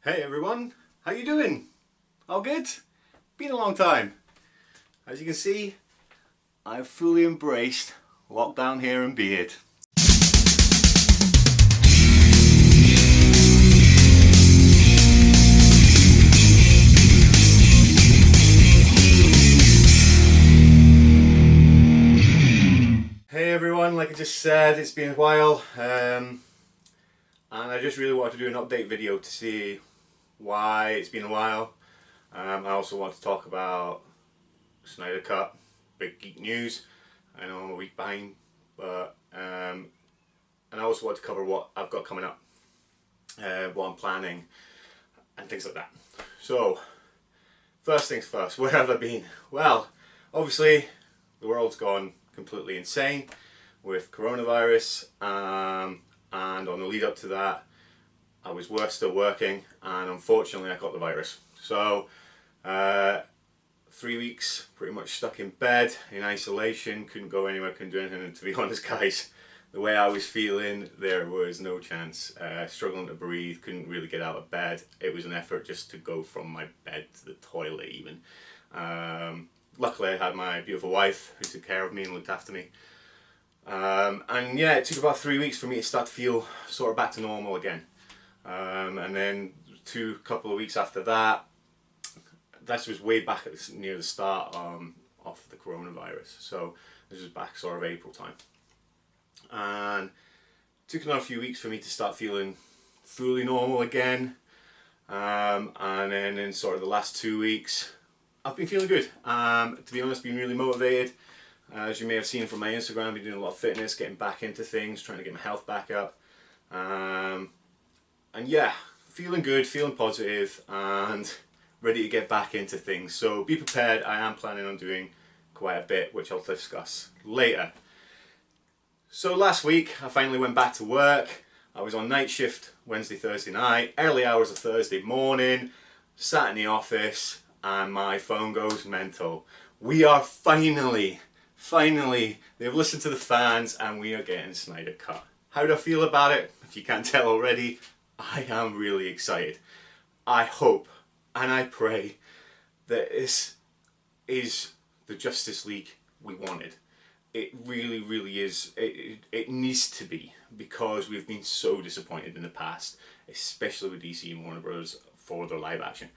Hey everyone, how you doing? All good? Been a long time. As you can see, I've fully embraced lockdown hair and beard. Hey everyone, like I just said, it's been a while, and I just really wanted to do an update video to see why it's been a while. I also want to talk about Snyder Cut, big geek news. I know I'm a week behind, but and I also want to cover what I've got coming up, what I'm planning, and things like that. So, first things first, where have I been? Well, obviously, the world's gone completely insane with coronavirus, and on the lead up to that, I was still working, and unfortunately, I got the virus. So, 3 weeks pretty much stuck in bed in isolation, couldn't go anywhere, couldn't do anything, and to be honest guys, the way I was feeling, there was no chance. Struggling to breathe, couldn't really get out of bed. It was an effort just to go from my bed to the toilet even. Luckily I had my beautiful wife who took care of me and looked after me. And yeah, it took about 3 weeks for me to start to feel sort of back to normal again. And then couple of weeks after that, this was way back near the start of the coronavirus. So this was back sort of April time. And it took another few weeks for me to start feeling fully normal again. And then in sort of the last 2 weeks, I've been feeling good. To be honest, been really motivated. As you may have seen from my Instagram, I've been doing a lot of fitness, getting back into things, trying to get my health back up. And yeah, feeling good, feeling positive, and ready to get back into things. So be prepared, I am planning on doing quite a bit, which I'll discuss later. So last week, I finally went back to work. I was on night shift Wednesday, Thursday night, early hours of Thursday morning, sat in the office, and my phone goes mental. We are finally, they've listened to the fans, and we are getting Snyder Cut. How do I feel about it? If you can't tell already, I am really excited. I hope and I pray that this is the Justice League we wanted. It really is. It needs to be, because we've been so disappointed in the past, especially with DC and Warner Bros. For their live action.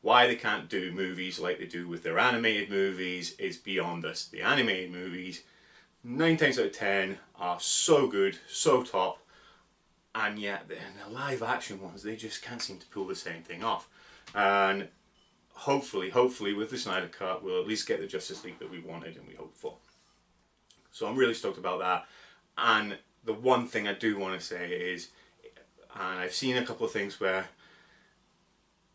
Why they can't do movies like they do with their animated movies is beyond us. The animated movies, 9 times out of 10, are so good, so top, and yet the live action ones, they just can't seem to pull the same thing off. And hopefully with the Snyder Cut, we'll at least get the Justice League that we wanted and we hoped for. So I'm really stoked about that. And the one thing I do want to say is, and I've seen a couple of things where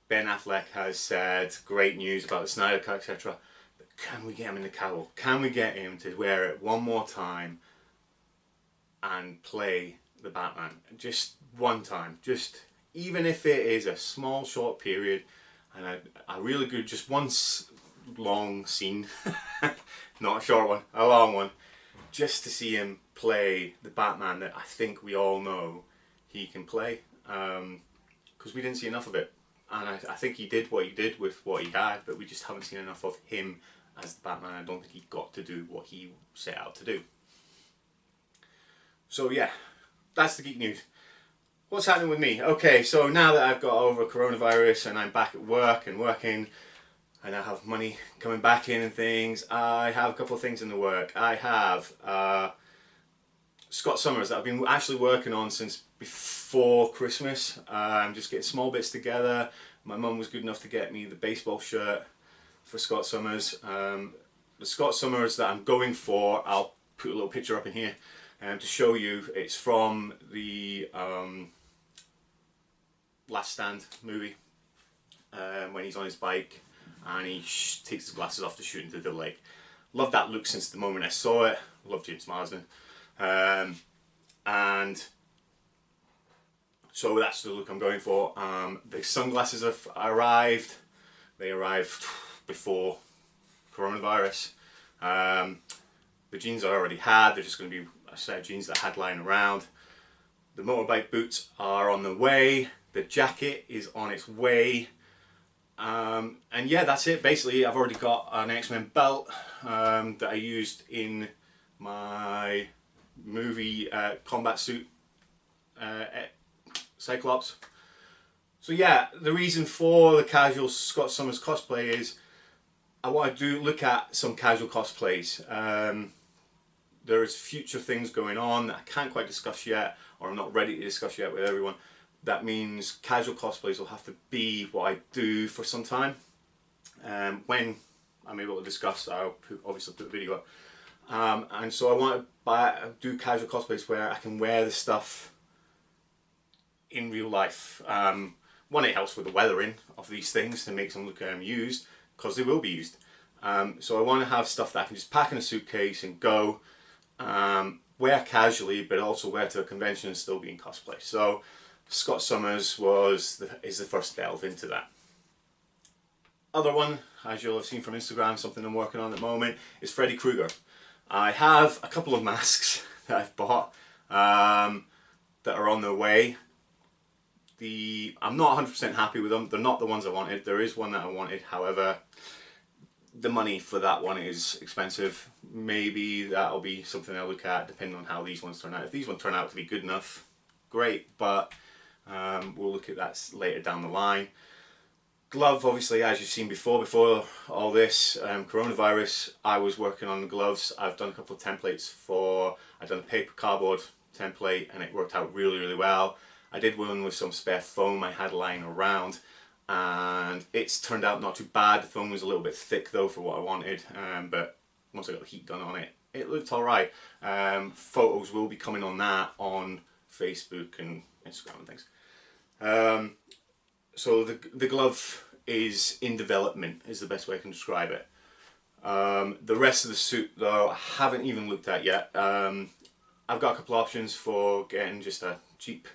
Ben Affleck has said great news about the Snyder Cut, etc. But can we get him in the cowl? Can we get him to wear it one more time and play the Batman? Just one time. Just, even if it is a small short period and a really good, just one long scene, not a short one, a long one, just to see him play the Batman that I think we all know he can play, because we didn't see enough of it. And I think he did what he did with what he had, but we just haven't seen enough of him as the Batman. I don't think he got to do what he set out to do. So yeah, that's the geek news. What's happening with me? Okay, so now that I've got over coronavirus and I'm back at work and working, and I have money coming back in and things, I have a couple of things in the work. I have Scott Summers that I've been actually working on since before Christmas. I'm just getting small bits together. My mum was good enough to get me the baseball shirt for Scott Summers. The Scott Summers that I'm going for, I'll put a little picture up in here to show you. It's from the Last Stand movie, when he's on his bike and he takes his glasses off to shoot into the lake. Loved that look since the moment I saw it. Love James Marsden. And so that's the look I'm going for. The sunglasses have arrived. They arrived before coronavirus. The jeans I already had, they're just going to be a set of jeans that I had lying around. The motorbike boots are on the way. The jacket is on its way. And yeah, that's it. Basically, I've already got an X-Men belt that I used in my movie combat suit Cyclops. So yeah, the reason for the casual Scott Summers cosplay is I want to look at some casual cosplays. There's future things going on that I can't quite discuss yet, or I'm not ready to discuss yet with everyone. That means casual cosplays will have to be what I do for some time. When I'm able to discuss, I'll obviously put the video up. And so I want to do casual cosplays where I can wear the stuff in real life. One, it helps with the weathering of these things to make them look used, because they will be used. So I want to have stuff that I can just pack in a suitcase and go, wear casually, but also wear to a convention and still be in cosplay. So Scott Summers is the first delve into that. Other one, as you'll have seen from Instagram, something I'm working on at the moment, is Freddy Krueger. I have a couple of masks that I've bought that are on their way. I'm not 100% happy with them. They're not the ones I wanted. There is one that I wanted, however, the money for that one is expensive. Maybe that'll be something I'll look at depending on how these ones turn out. If these ones turn out to be good enough, great, but we'll look at that later down the line. Glove, obviously, as you've seen before all this coronavirus, I was working on the gloves. I've done a couple of templates I've done a paper cardboard template and it worked out really, really well. I did one with some spare foam I had lying around, and it's turned out not too bad. The foam was a little bit thick though for what I wanted, but once I got the heat done on it, it looked alright. Photos will be coming on that on Facebook and Instagram and things. So the glove is in development, is the best way I can describe it. The rest of the suit though, I haven't even looked at yet. I've got a couple of options for getting just a cheap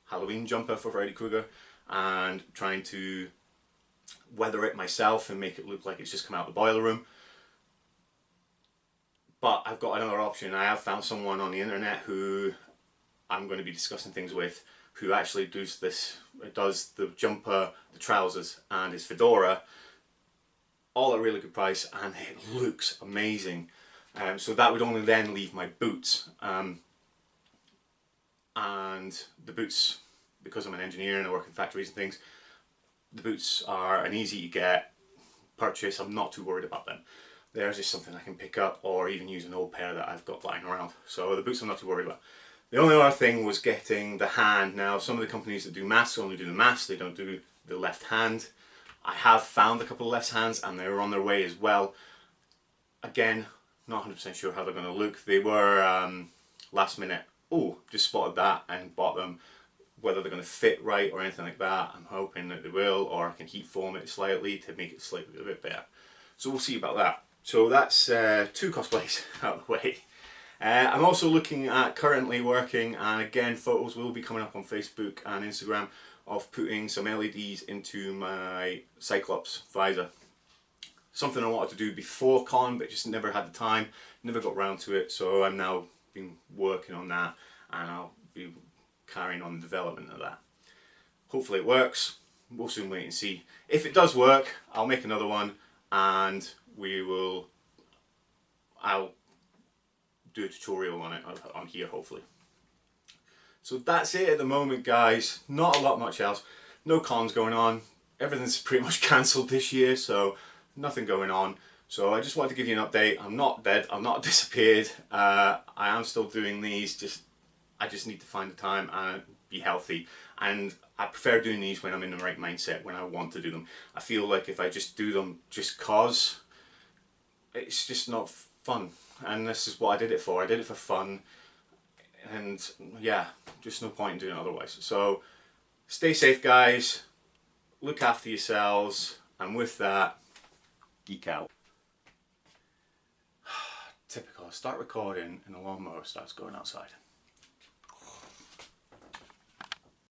Halloween jumper for Freddy Krueger and trying to weather it myself and make it look like it's just come out of the boiler room. But I've got another option. I have found someone on the internet who I'm going to be discussing things with, who actually does the jumper, the trousers and his fedora all at a really good price, and it looks amazing. So that would only then leave my boots. And the boots, because I'm an engineer and I work in factories and things, the boots are an easy to get purchase. I'm not too worried about them. They're just something I can pick up or even use an old pair that I've got lying around. So the boots I'm not too worried about. The only other thing was getting the hand. Now some of the companies that do masks only do the mask, they don't do the left hand. I have found a couple of left hands and they're on their way as well. Again, not 100% sure how they're going to look. They were last minute, just spotted that and bought them. Whether they're going to fit right or anything like that, I'm hoping that they will, or I can heat form it slightly to make it slightly a bit better. So we'll see about that. So that's 2 cosplays out of the way. I'm also looking at currently working, and again photos will be coming up on Facebook and Instagram, of putting some LEDs into my Cyclops visor. Something I wanted to do before con but just never had the time, never got round to it, so I'm now been working on that and I'll be carrying on the development of that. Hopefully it works. We'll soon wait and see. If it does work, I'll make another one and I'll do a tutorial on it on here hopefully. So that's it at the moment, guys. Not a lot much else. No cons going on. Everything's pretty much cancelled this year, so nothing going on. So I just wanted to give you an update. I'm not dead. I'm not disappeared. I am still doing these. I just need to find the time and be healthy. And I prefer doing these when I'm in the right mindset, when I want to do them. I feel like if I just do them just cause, it's just not fun. And this is what I did it for. I did it for fun. And yeah, just no point in doing it otherwise. So stay safe, guys. Look after yourselves. And with that, geek out. Typical. I start recording and the lawnmower starts going outside.